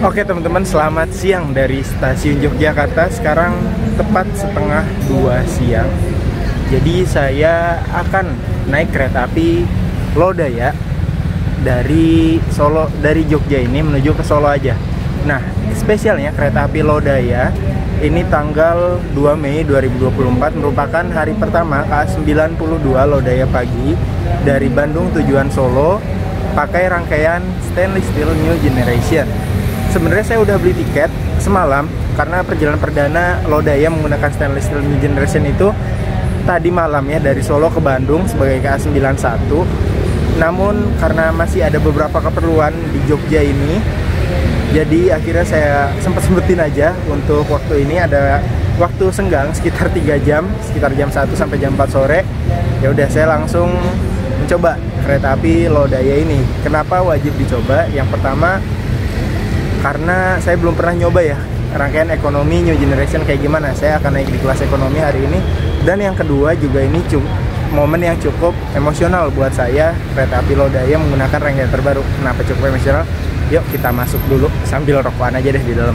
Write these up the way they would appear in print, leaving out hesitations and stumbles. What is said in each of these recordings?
Oke teman-teman, selamat siang dari stasiun Yogyakarta. Sekarang tepat setengah 2 siang. Jadi saya akan naik kereta api Lodaya dari Solo, dari Jogja ini menuju ke Solo aja. Nah, spesialnya kereta api Lodaya ini tanggal 2 Mei 2024 merupakan hari pertama KA92 Lodaya pagi dari Bandung tujuan Solo pakai rangkaian stainless steel new generation. Sebenarnya saya udah beli tiket semalam karena perjalanan perdana Lodaya menggunakan stainless steel new generation itu tadi malam ya, dari Solo ke Bandung sebagai KA91. Namun karena masih ada beberapa keperluan di Jogja ini, jadi akhirnya saya sempetin aja untuk waktu ini, ada waktu senggang sekitar 3 jam, sekitar jam 1 sampai jam 4 sore. Ya udah, saya langsung mencoba kereta api Lodaya ini. Kenapa wajib dicoba? Yang pertama, karena saya belum pernah nyoba ya rangkaian ekonomi new generation kayak gimana. Saya akan naik di kelas ekonomi hari ini. Dan yang kedua juga ini momen yang cukup emosional buat saya, kereta api Lodaya menggunakan rangkaian terbaru. Kenapa cukup emosional? Yuk kita masuk dulu sambil rokokan aja deh di dalam.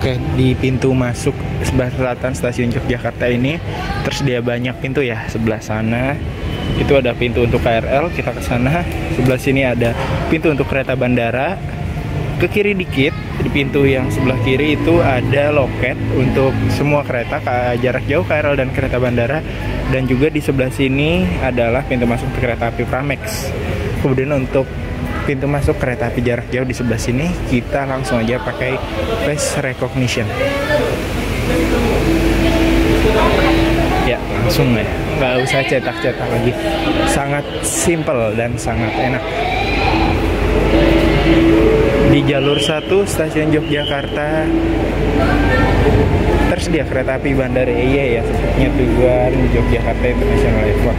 Oke, di pintu masuk sebelah selatan stasiun Yogyakarta ini tersedia banyak pintu ya. Sebelah sana itu ada pintu untuk KRL, kita ke sana. Sebelah sini ada pintu untuk kereta bandara. Ke kiri dikit, di pintu yang sebelah kiri itu ada loket untuk semua kereta jarak jauh KRL dan kereta bandara. Dan juga di sebelah sini adalah pintu masuk ke kereta api Pramex. Kemudian untuk pintu masuk kereta api jarak jauh di sebelah sini, kita langsung aja pakai face recognition. Ya, langsung ya, nggak usah cetak-cetak lagi. Sangat simple dan sangat enak. Di jalur 1 stasiun Yogyakarta tersedia kereta api Bandara EY ya, sepertinya tujuan Yogyakarta International Airport.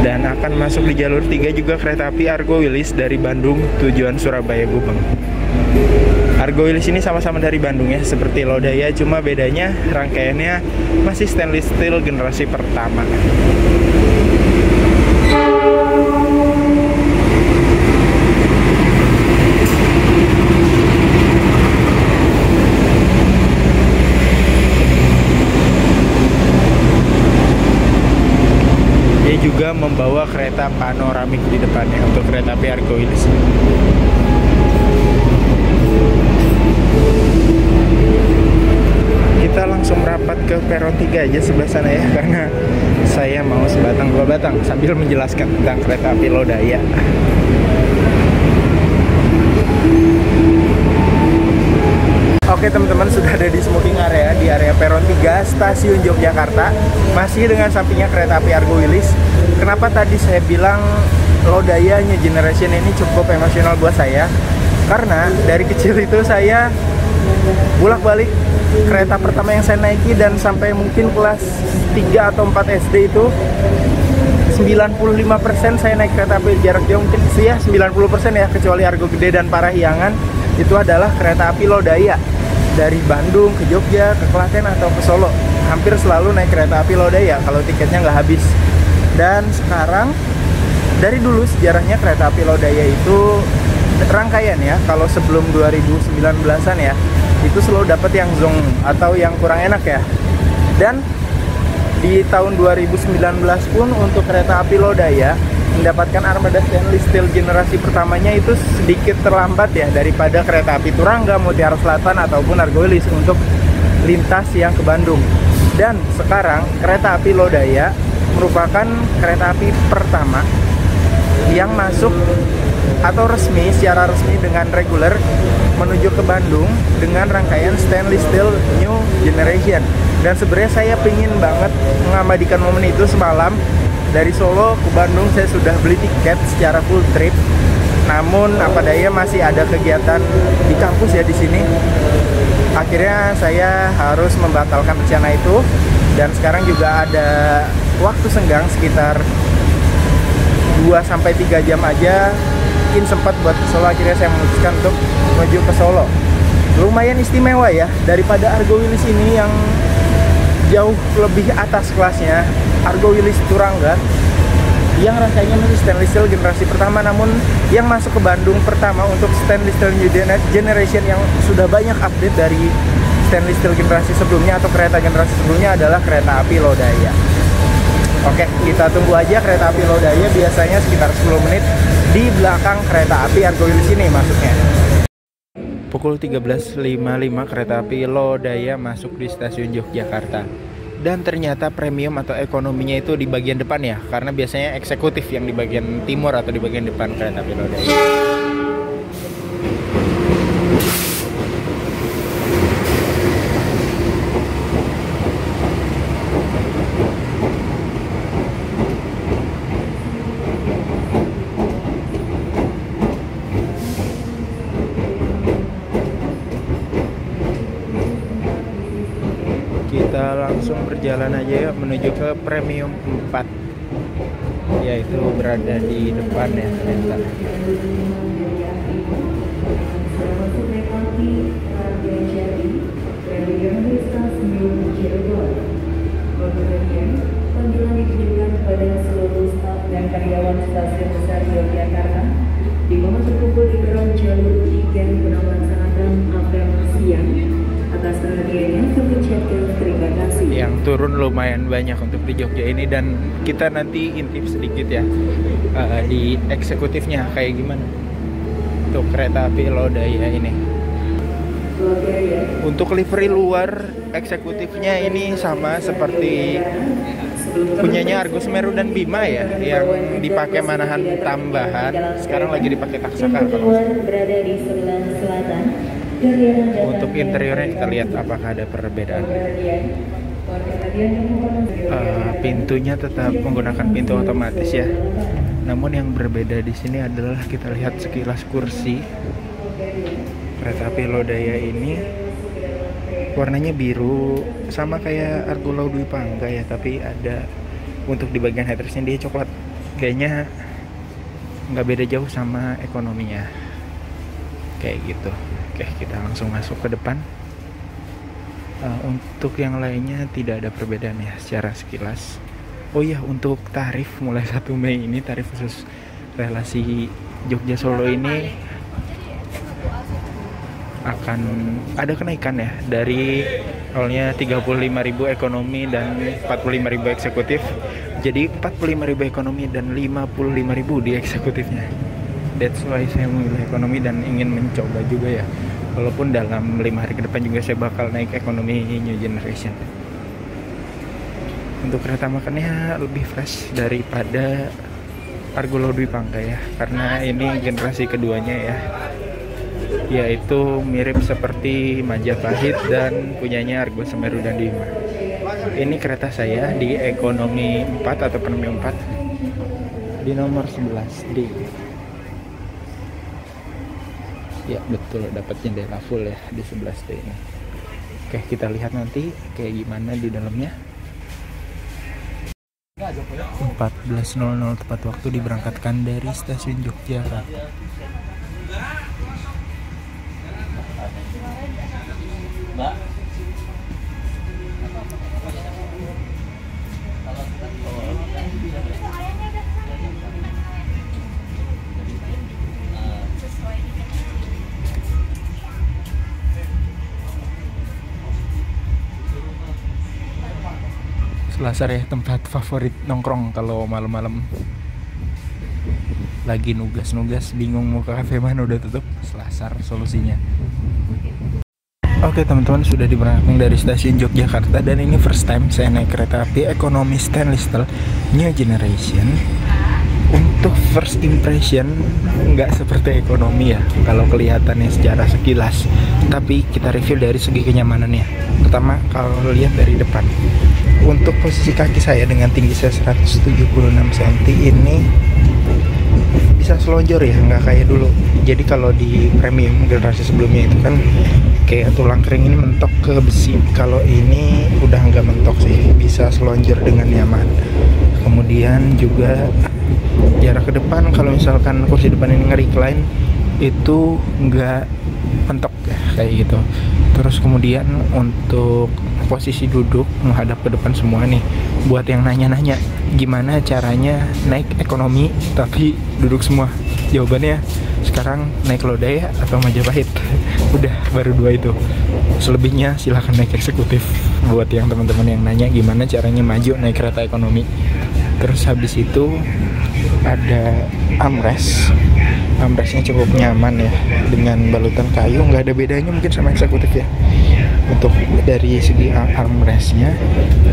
Dan akan masuk di jalur 3 juga kereta api Argo Wilis dari Bandung tujuan Surabaya Gubeng. Argo Wilis ini sama-sama dari Bandung ya, seperti Lodaya, cuma bedanya rangkaiannya masih stainless steel generasi pertama. Juga membawa kereta panoramik di depannya untuk kereta api Argo Wilis. Kita langsung merapat ke peron 3 aja sebelah sana ya, karena saya mau sebatang dua batang sambil menjelaskan tentang kereta api Lodaya. Oke teman-teman, sudah ada di smoking area, di area peron 3 stasiun Yogyakarta, masih dengan sampingnya kereta api Argo Wilis. Kenapa tadi saya bilang Lodaya New Generation ini cukup emosional buat saya? Karena dari kecil itu saya bolak-balik kereta pertama yang saya naiki, dan sampai mungkin kelas 3 atau 4 SD itu 95% saya naik kereta api jarak jauh, mungkin sih ya 90% ya, kecuali Argo Gede dan Parahyangan, itu adalah kereta api Lodaya. Dari Bandung ke Jogja, ke Klaten atau ke Solo, hampir selalu naik kereta api Lodaya kalau tiketnya nggak habis. Dan sekarang, dari dulu sejarahnya kereta api Lodaya itu rangkaian ya, kalau sebelum 2019-an ya, itu selalu dapat yang zonk atau yang kurang enak ya. Dan di tahun 2019 pun untuk kereta api Lodaya mendapatkan armada stainless steel generasi pertamanya itu sedikit terlambat ya daripada kereta api Turangga, Mutiara Selatan ataupun Argo Wilis untuk lintas yang ke Bandung. Dan sekarang kereta api Lodaya merupakan kereta api pertama yang masuk atau resmi, secara resmi dengan reguler menuju ke Bandung dengan rangkaian stainless steel new generation. Dan sebenarnya saya pingin banget mengabadikan momen itu semalam. Dari Solo ke Bandung saya sudah beli tiket secara full trip. Namun apa daya masih ada kegiatan di kampus ya di sini. Akhirnya saya harus membatalkan rencana itu, dan sekarang juga ada waktu senggang sekitar 2-3 jam aja. Mungkin sempat buat ke Solo, akhirnya saya memutuskan untuk menuju ke Solo. Lumayan istimewa ya daripada Argo Wilis ini yang jauh lebih atas kelasnya. Argo Wilis Turangga yang rasanya masih stainless steel generasi pertama, namun yang masuk ke Bandung pertama untuk stainless steel new generation yang sudah banyak update dari stainless steel generasi sebelumnya atau kereta generasi sebelumnya adalah kereta api Lodaya. Oke, kita tunggu aja kereta api Lodaya, biasanya sekitar 10 menit di belakang kereta api Argo Wilis ini masuknya. Pukul 13.55 kereta api Lodaya masuk di stasiun Yogyakarta. Dan ternyata premium atau ekonominya itu di bagian depan ya, karena biasanya eksekutif yang di bagian timur atau di bagian depan kereta api Lodaya. Kita langsung berjalan aja ya menuju ke Premium 4, yaitu berada di depan ya ternyata. Panggilan ditujukan kepada seluruh staf dan karyawan stasiun besar Yogyakarta di mana terkumpul di peron jalur 3 Gunawan Sangatam April siang. Atas perhatiannya kami ucapkan terima kasih. Yang turun lumayan banyak untuk di Jogja ini, dan kita nanti intip sedikit ya di eksekutifnya kayak gimana untuk kereta api Lodaya ini. Untuk livery luar eksekutifnya ini sama seperti punyanya Argo Semeru dan Bima ya, yang dipakai manahan tambahan, sekarang lagi dipakai Taksaka. Berada di sebelah selatan. Untuk interiornya kita lihat apakah ada perbedaan. Pintunya tetap menggunakan pintu otomatis ya. Namun yang berbeda di sini adalah kita lihat sekilas kursi kereta api Lodaya ini warnanya biru sama kayak Argo Dwi Pangga ya, tapi ada untuk di bagian headrestnya dia coklat. Kayaknya nggak beda jauh sama ekonominya kayak gitu. Oke, kita langsung masuk ke depan. Untuk yang lainnya tidak ada perbedaan ya secara sekilas. Oh iya, untuk tarif mulai 1 Mei ini, tarif khusus relasi Jogja Solo ini akan ada kenaikan ya, dari awalnya 35.000 ekonomi dan 45.000 eksekutif jadi 45.000 ekonomi dan 55.000 di eksekutifnya. That's why saya memilih ekonomi dan ingin mencoba juga ya, walaupun dalam 5 hari ke depan juga saya bakal naik ekonomi new generation. Untuk kereta makannya lebih fresh daripada Argo Dwi Pangga ya, karena ini generasi keduanya ya, yaitu mirip seperti Majapahit dan punyanya Argo Semeru dan Bima. Ini kereta saya di ekonomi 4 atau premium 4 di nomor 11D. Ya betul, dapat jendela full ya di 11D ini. Oke, kita lihat nanti kayak gimana di dalamnya. 14.00 tepat waktu diberangkatkan dari stasiun Yogyakarta. Selasar ya, tempat favorit nongkrong kalau malam-malam lagi nugas-nugas bingung mau ke kafe mana, udah tutup, Selasar solusinya. Oke teman-teman, sudah diberangkatkan dari stasiun Yogyakarta dan ini first time saya naik kereta api ekonomi stainless steel new generation. Untuk first impression nggak seperti ekonomi ya kalau kelihatannya secara sekilas, tapi kita review dari segi kenyamanannya. Pertama, kalau lihat dari depan, untuk posisi kaki saya dengan tinggi saya 176 cm ini bisa selonjor ya, nggak kayak dulu. Jadi kalau di premium generasi sebelumnya itu kan kayak tulang kering ini mentok ke besi, kalau ini udah nggak mentok sih, bisa selonjor dengan nyaman. Kemudian juga jarak ke depan, kalau misalkan kursi depan ini nge-recline itu nggak mentok ya kayak gitu. Terus kemudian untuk posisi duduk menghadap ke depan semua nih. Buat yang nanya-nanya gimana caranya naik ekonomi tapi duduk semua, jawabannya sekarang naik Lodaya atau Majapahit. Udah, baru dua itu. Selebihnya silahkan naik eksekutif. Buat yang teman-teman yang nanya gimana caranya maju naik kereta ekonomi. Terus habis itu ada armrestnya cukup nyaman ya, dengan balutan kayu, nggak ada bedanya mungkin sama eksekutif ya untuk dari segi armrestnya.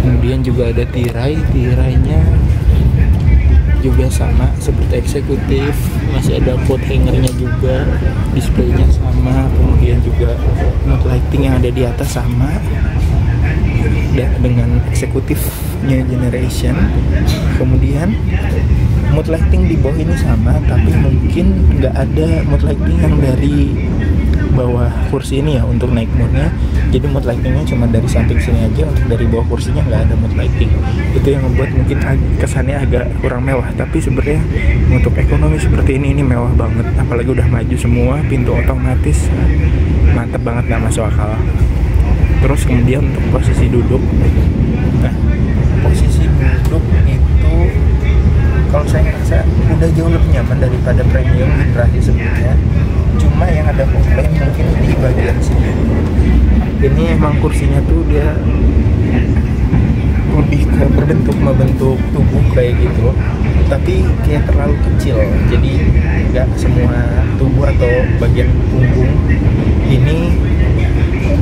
Kemudian juga ada tirainya juga sama seperti eksekutif, masih ada coat hangernya juga, displaynya sama, kemudian juga mood lighting yang ada di atas sama dengan eksekutifnya Generation. Kemudian mood lighting di bawah ini sama, tapi mungkin nggak ada mood lighting yang dari bawah kursi ini ya untuk naik moodnya. Jadi mood lightingnya cuma dari samping sini aja, untuk dari bawah kursinya nggak ada mood lighting. Itu yang membuat mungkin kesannya agak kurang mewah, tapi sebenarnya untuk ekonomi seperti ini mewah banget. Apalagi udah maju semua, pintu otomatis, mantep banget, nggak masuk akal. Terus kemudian untuk posisi duduk, nah posisi duduk itu kalau saya ngerasa udah jauh lebih nyaman daripada premium generasi sebelumnya. Cuma yang ada komplain mungkin di bagian sini. Ini emang kursinya tuh dia lebih ke membentuk tubuh kayak gitu, tapi kayak terlalu kecil. Jadi nggak semua tubuh atau bagian punggung ini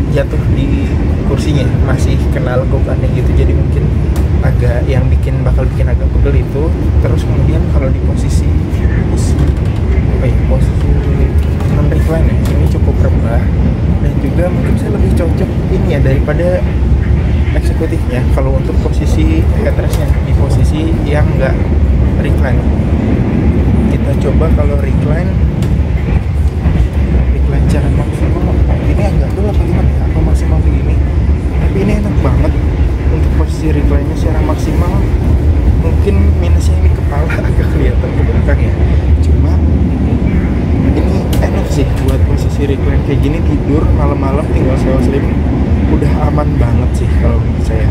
jatuh di kursinya, masih kena lekukannya gitu. Jadi mungkin agak yang bakal bikin agak pegel itu. Terus kemudian kalau di posisi non-recline ya, ini cukup rendah, dan juga mungkin saya lebih cocok ini ya daripada eksekutifnya. Kalau untuk posisi headrestnya di posisi yang nggak recline, kita coba kalau recline cara maksimal ini agak dulu apa gimana ya, atau maksimal begini. Tapi ini enak banget untuk posisi recline-nya secara maksimal. Mungkin minusnya ini kepala agak kelihatan ke belakang ya, cuma ini enak sih buat posisi recline kayak gini. Tidur malam-malam tinggal sewa-selim udah aman banget sih kalau menurut saya.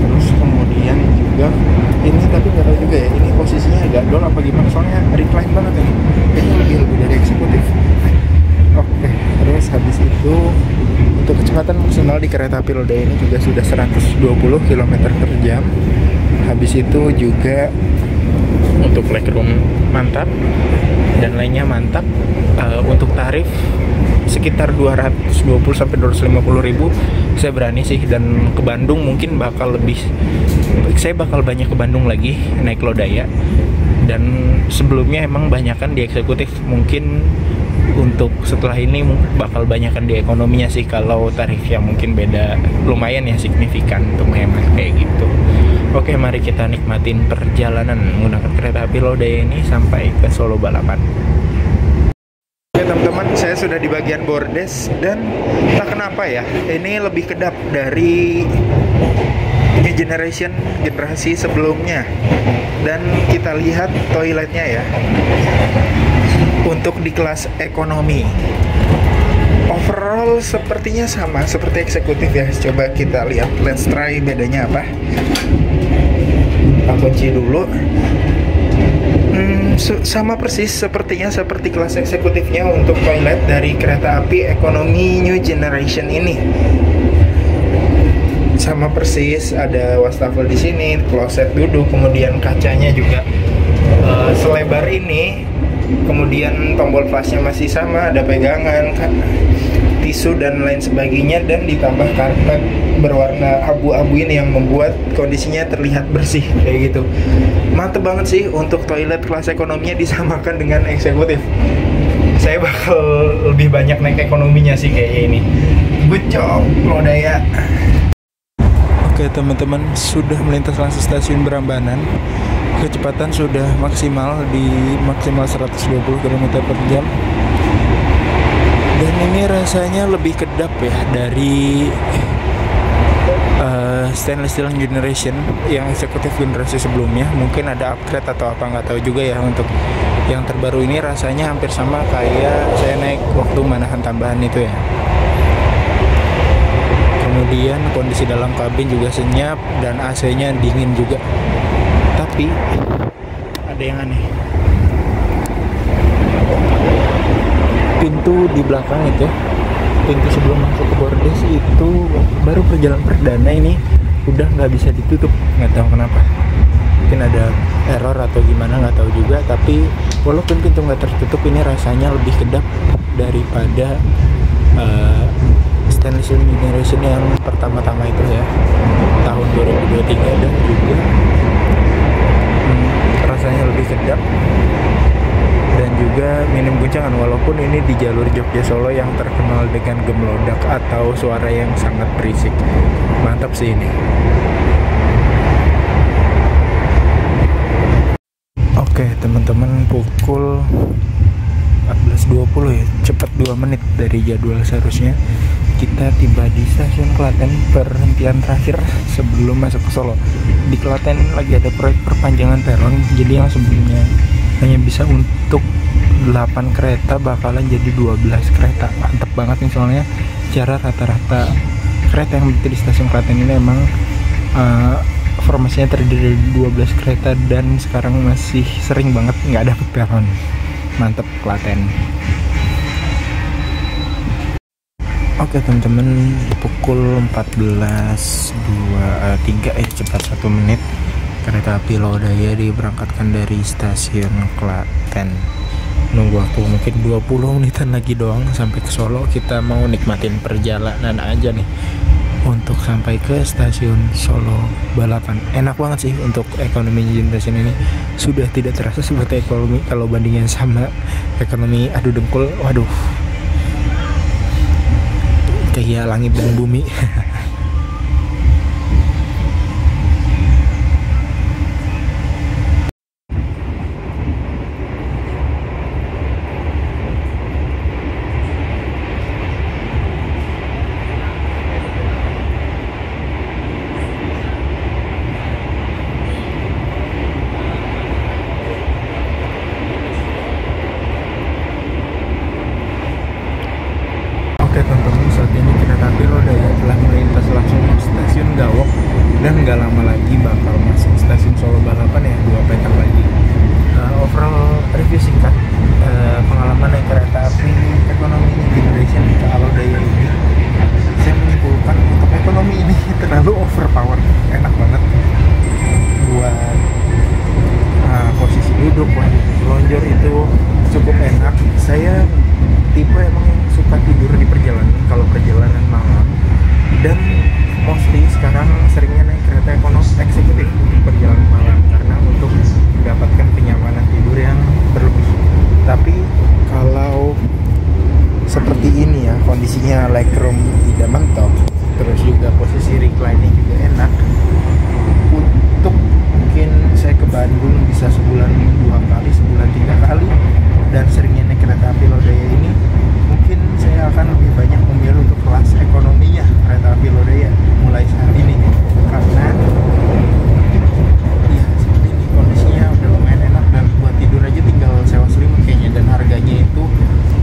Terus kemudian juga ini, tapi nggak tahu juga ya ini posisinya agak down apa gimana, soalnya recline banget ini. Ini lebih dari eksekutif. Oke, terus habis itu untuk kecepatan maksimal di kereta api Lodaya ini juga sudah 120 km per jam. Habis itu juga untuk legroom mantap dan lainnya mantap. Untuk tarif sekitar 220 sampai 250 ribu saya berani sih. Dan ke Bandung mungkin saya bakal banyak ke Bandung lagi naik Lodaya. Dan sebelumnya emang banyakan di eksekutif, mungkin untuk setelah ini bakal banyakan di ekonominya sih, kalau tarifnya mungkin beda lumayan ya, signifikan untuk menghemat kayak gitu. Oke, mari kita nikmatin perjalanan menggunakan kereta api Lodaya ini sampai ke Solo Balapan. Oke teman-teman, saya sudah di bagian bordes, dan tak kenapa ya, ini lebih kedap dari New Generation generasi sebelumnya. Dan kita lihat toiletnya ya, untuk di kelas ekonomi overall sepertinya sama seperti eksekutif ya. Coba kita lihat, let's try bedanya apa. Kita kunci dulu. Sama persis sepertinya seperti kelas eksekutifnya untuk toilet dari kereta api ekonomi New Generation ini. Sama persis, ada wastafel di sini, kloset duduk, kemudian kacanya juga selebar ini. Kemudian tombol flashnya masih sama, ada pegangan, tisu dan lain sebagainya, dan ditambah karpet berwarna abu-abu ini yang membuat kondisinya terlihat bersih kayak gitu. Mantep banget sih untuk toilet kelas ekonominya disamakan dengan eksekutif. Saya bakal lebih banyak naik ekonominya sih kayaknya ini. Good job Lodaya. Oke teman-teman, sudah melintas langsung stasiun Berambanan. Kecepatan sudah maksimal 120 km per jam. Dan ini rasanya lebih kedap ya dari stainless steel generation, yang eksekutif generasi sebelumnya. Mungkin ada upgrade atau apa, nggak tahu juga ya. Untuk yang terbaru ini rasanya hampir sama kayak saya naik waktu manahan tambahan itu ya. Kemudian kondisi dalam kabin juga senyap dan AC-nya dingin juga. Tapi ada yang aneh. Pintu di belakang itu, pintu sebelum masuk ke bordes itu baru perjalanan perdana ini udah nggak bisa ditutup, nggak tahu kenapa. Mungkin ada error atau gimana, nggak tahu juga. Tapi walaupun pintu nggak tertutup, ini rasanya lebih kedap daripada stainless steel generation yang pertama-tama itu ya, tahun 2023. Dan juga rasanya lebih kedap dan juga minim guncangan, walaupun ini di jalur Jogja Solo yang terkenal dengan gemlodak atau suara yang sangat berisik. Mantap sih ini. Oke teman-teman, pukul 14.20 ya, cepat 2 menit dari jadwal seharusnya. Kita tiba di stasiun Klaten, perhentian terakhir sebelum masuk ke Solo. Di Klaten lagi ada proyek perpanjangan peron, jadi yang sebelumnya hanya bisa untuk 8 kereta bakalan jadi 12 kereta. Mantep banget nih, soalnya cara rata-rata kereta yang berhenti di stasiun Klaten ini emang formasinya terdiri dari 12 kereta, dan sekarang masih sering banget nggak dapet peron. Mantep Klaten. Oke teman-teman, pukul 14.23 ya, cepat 1 menit. Kereta api Lodaya diberangkatkan dari stasiun Klaten. Nunggu waktu mungkin 20 menitan lagi doang sampai ke Solo. Kita mau nikmatin perjalanan aja nih untuk sampai ke stasiun Solo Balapan. Enak banget sih untuk ekonomi generation ini. Sudah tidak terasa seperti ekonomi kalau bandingin sama ekonomi adu dengkul. Waduh, kayak langit dan bumi. Oke teman-teman, saat ini kereta api Lodaya telah melintas langsung stasiun Gawok, dan nggak lama lagi bakal masuk stasiun Solo Balapan ya, 2 petak lagi. Overall review singkat pengalaman naik kereta api ekonomi generation ke Lodaya ini, saya menyimpulkan untuk ekonomi ini terlalu overpower. Enak banget buat posisi duduk, lonjor itu cukup enak. Saya tipe emang yang suka tidur di perjalanan kalau perjalanan malam, dan mostly sekarang seringnya naik kereta ekonomi eksekutif untuk perjalanan malam karena untuk mendapatkan kenyamanan tidur yang berlebih. Tapi kalau seperti ini ya, kondisinya legroom tidak mentok, terus juga posisi reclining juga enak. Untuk mungkin saya ke Bandung bisa sebulan 2 kali, sebulan 3 kali, dan seringnya naik kereta api Lodaya ini, mungkin saya akan lebih banyak memilih untuk kelas ekonominya kereta api Lodaya mulai saat ini, karena ya seperti ini kondisinya udah lumayan enak, dan buat tidur aja tinggal sewa selimut kayaknya, dan harganya itu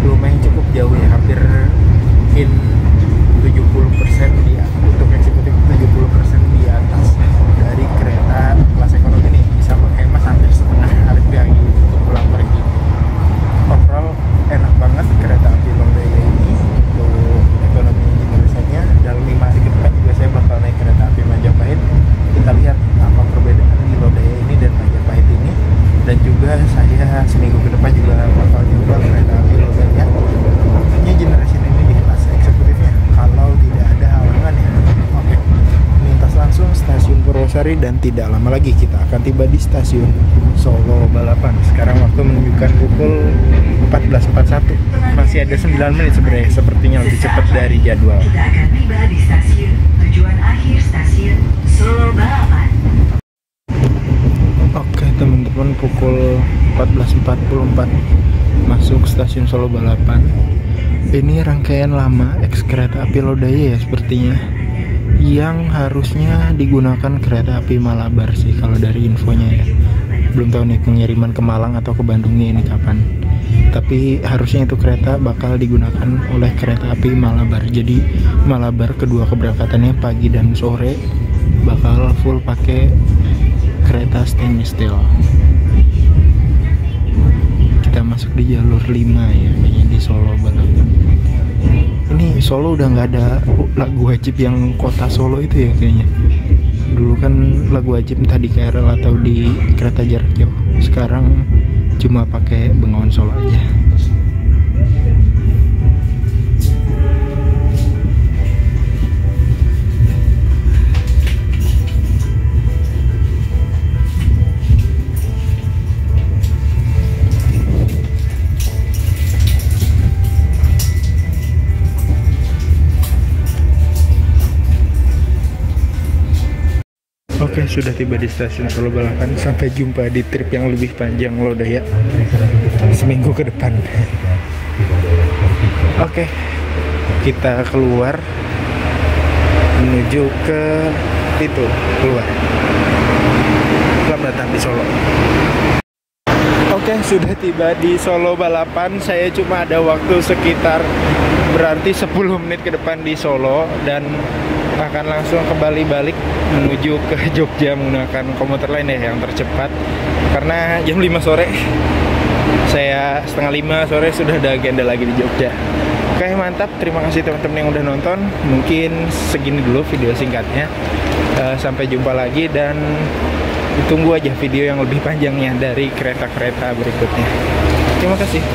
lumayan cukup jauh ya, hampir mungkin 70% dia untuk eksekutif, 70% di atas dari kereta kelas ekonomi ini, bisa menghemat hampir setengah harga gitu untuk pulang pergi. Overall enak banget kereta api Lodaya ini untuk ekonomi generasinya. Dalam 5 hari ke depan juga saya bakal naik kereta api Majapahit. Kita lihat apa perbedaan di Lodaya ini dan Majapahit ini, dan juga saya seminggu ke depan juga bakal nyoba kereta api Lodaya. Ini generasi ini di kelas eksekutifnya kalau tidak ada halangan ya. Oke, lintas langsung stasiun Purwosari, dan tidak lama lagi kita akan tiba di stasiun Solo Balapan. Sekarang waktu menunjukkan pukul 14.41. Masih ada 9 menit sebenarnya, sepertinya lebih cepat dari jadwal. Kita akan tiba di stasiun tujuan akhir, stasiun Solo Balapan. Oke teman-teman, pukul 14.44 masuk stasiun Solo Balapan. Ini rangkaian lama eks kereta api Lodaya ya sepertinya, yang harusnya digunakan kereta api Malabar sih kalau dari infonya ya. Belum tahu nih pengiriman ke Malang atau ke Bandungnya ini kapan. Tapi harusnya itu kereta bakal digunakan oleh kereta api Malabar. Jadi Malabar kedua keberangkatannya pagi dan sore bakal full pakai kereta stainless steel. Kita masuk di jalur 5 ya, kayaknya di Solo Balapan. Ini Solo udah nggak ada lagu wajib yang kota Solo itu ya kayaknya. Dulu kan lagu wajib entah di KRL atau di kereta jarak jauh. Sekarang cuma pakai Bengawan Solo aja. Oke, sudah tiba di stasiun Solo Balapan. Sampai jumpa di trip yang lebih panjang lo udah ya, seminggu ke depan. Oke, kita keluar menuju ke itu, keluar. Selamat datang di Solo. Oke, sudah tiba di Solo Balapan. Saya cuma ada waktu sekitar berarti 10 menit ke depan di Solo dan akan langsung kembali balik menuju ke Jogja menggunakan komuter lain ya yang tercepat, karena jam 5 sore saya setengah 5 sore sudah ada agenda lagi di Jogja. Oke, mantap, terima kasih teman-teman yang udah nonton. Mungkin segini dulu video singkatnya. Sampai jumpa lagi dan tunggu aja video yang lebih panjangnya dari kereta-kereta berikutnya. Terima kasih.